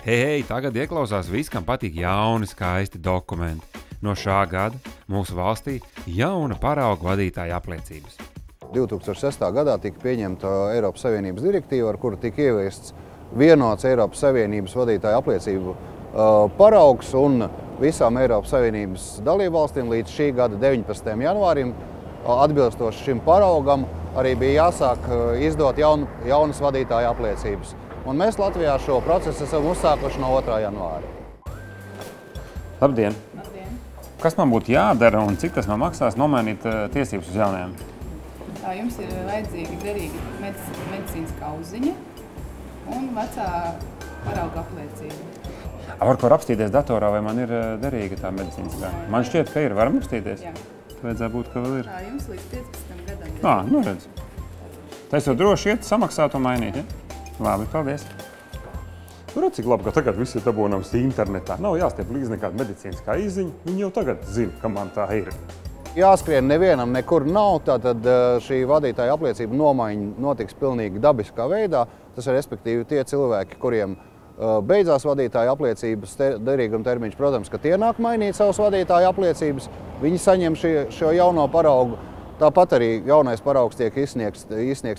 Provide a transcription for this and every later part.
Hei, tagad ieklausās viss, kam patīk jauni, skaisti dokumenti. No šā gada mūsu valstī jauna parauga vadītāja apliecības. 2006. gadā tika pieņemta Eiropas Savienības direktīva, ar kuru tika ieviests vienots Eiropas Savienības vadītāja apliecību paraugs, un visām Eiropas Savienības dalībvalstīm līdz šī gada 19. janvārim atbilstoši šim paraugam arī bija jāsāk izdot jaunas vadītāja apliecības. Un mēs Latvijā šo procesu esam uzsākuši no 2. janvāra. Labdien! Labdien! Kas man būtu jādara un cik tas man maksās nomainīt tiesības uz jaunajiem? Jums ir vajadzīga derīga medicīniskā uzziņa un vecā parauga apliecība. Var ko apstīties datorā, vai man ir derīga tā medicīniskā? Man šķiet, ka ir. Varam apstīties? Jā. Vajadzētu būt, ka vēl ir. Jums līdz 15 gadam. Nu redz. Tā es jau droši iet samaksāt un mainīt, ja? Labi, paldies. Redz, cik labi, ka tagad viss ir dabūnams internetā. Nav jāstiep līdz nekāda medicīniskā izziņa. Viņi jau tagad zina, ka man tā ir. Jāskrien nevienam nekur nav, tātad šī vadītāja apliecība nomaiņa notiks pilnīgi dabiskā veidā. Tas ir respektīvi tie cilvēki, kuriem beidzās vadītāja apliecības derīguma termiņš. Protams, ka tie nāk mainīt savas vadītāja apliecības. Viņi saņem šo jauno paraugu. Tāpat arī jaunais paraugs tiek izsniegts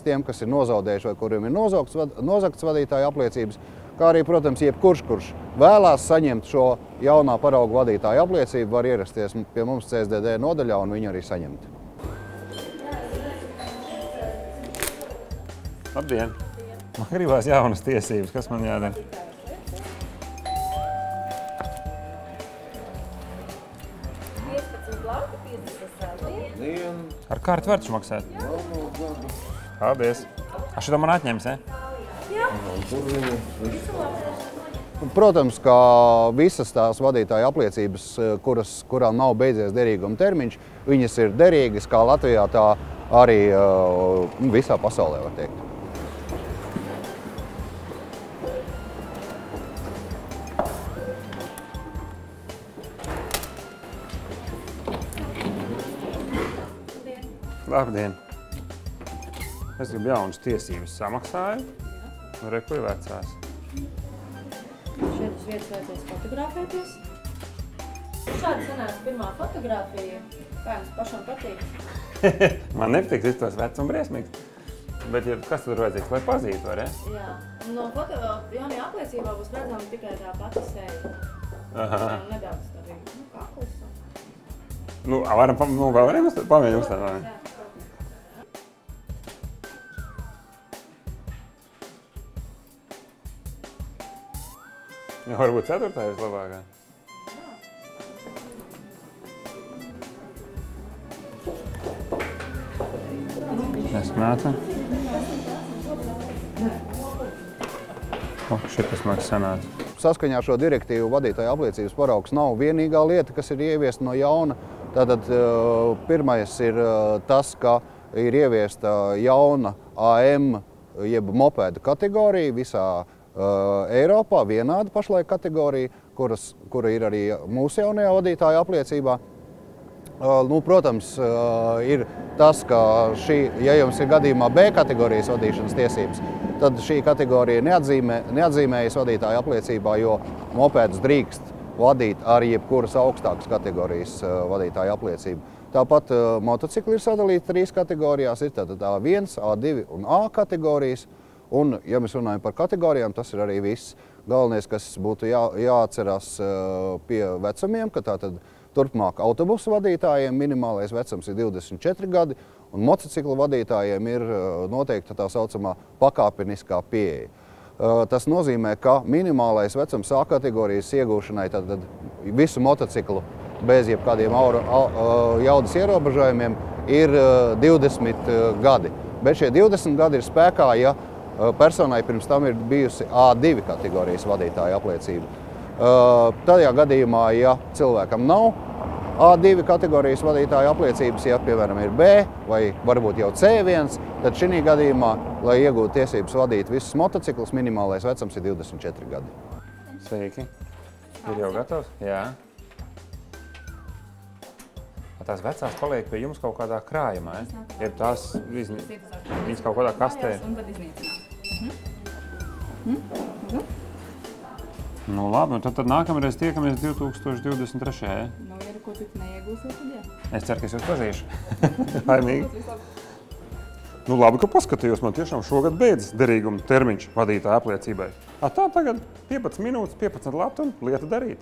tiem, kas ir nozaudējuši vai kuriem ir nozagts vadītāja apliecības. Kā arī, protams, jebkurš, kurš vēlās saņemt šo jaunā parauga vadītāja apliecību, var ierasties pie mums CSDD nodaļā un viņu arī saņemt. Labdien! Man gribās jaunas tiesības. Kas man jādara? Ar kārtu var taču maksāt? Paldies! Šito man atņems, Jā. Protams, ka visas tās vadītāja apliecības, kurām nav beidzies derīguma termiņš, viņas ir derīgas kā Latvijā, tā arī visā pasaulē, var teikt. Labdien! Es gribu jaunas tiesības samaksāju. Reku ir vecās. Šeit uz vietas vajadzēs fotografēties. Šādi sanāca pirmā fotografija. Kā jums pašam patīk? Man nepatiks, es tos vecum briesmīgs. Bet kas tur vajadzīgs, lai pazītu, var, ja? Jā. Un no jaunajā apliecībā būs redzama tikai tā pati seja. Nedaudz tā bija, kakls. Varam pamēģināt uzstāt. Varbūt 4. vislabākā. Esmēta. Šitas maks sanāca. Saskaņā ar šo direktīvu vadītāja apliecības paraugs nav vienīgā lieta, kas ir ieviesta no jauna. Tātad pirmais ir tas, ka ir ieviesta jauna AM jeb mopēda kategorija visā Eiropā, vienāda pašlaik kategorija, kura ir arī mūsu jaunajā vadītāja apliecībā. Protams, ir tas, ka ja jums ir gadījumā B kategorijas vadīšanas tiesības, tad šī kategorija neatzīmējas vadītāja apliecībā, jo mopēdus drīkst vadīt arī jebkuras augstākas kategorijas vadītāja apliecību. Tāpat motocikli ir sadalīti 3 kategorijās, ir tātad A1, A2 un A kategorijas. Un, ja mēs runājam par kategorijām, tas ir arī viss. Galvenais, kas būtu jāatcerās pie vecumiem, ka tātad turpmāk autobusu vadītājiem minimālais vecums ir 24 gadi, un motociklu vadītājiem ir noteikta tā saucamā pakāpeniskā pieeja. Tas nozīmē, ka minimālais vecums A kategorijas iegūšanai tātad visu motociklu bez jebkādiem jaudas ierobežojumiem ir 20 gadi. Bet šie 20 gadi ir spēkā, ja personai pirms tam ir bijusi A2 kategorijas vadītāja apliecība. Tajā gadījumā, ja cilvēkam nav A2 kategorijas vadītāja apliecības, ja, piemēram, ir B vai varbūt jau C1, tad šī gadījumā, lai iegūtu tiesības vadīt visus motociklus, minimālais vecums ir 24 gadi. Sveiki! Ir jau gatavs? Jā. Tās vecās paliek pie jums kaut kādā krājumā, ja? Ja tās viņas kaut kādā kastē. Nu, labi, un tad nākamreiz tiekamies 2023. Ja? Nu, ja ko tik neiegūsiet, tad jā. Es ceru, ka es jūs pazīšu. Laimīgi. Nu, labi, ka paskatījos. Man tiešām šogad beidzas derīguma termiņš vadītāja apliecībai. Tā tagad 15 minūtes, 15 lati un lieta darīt.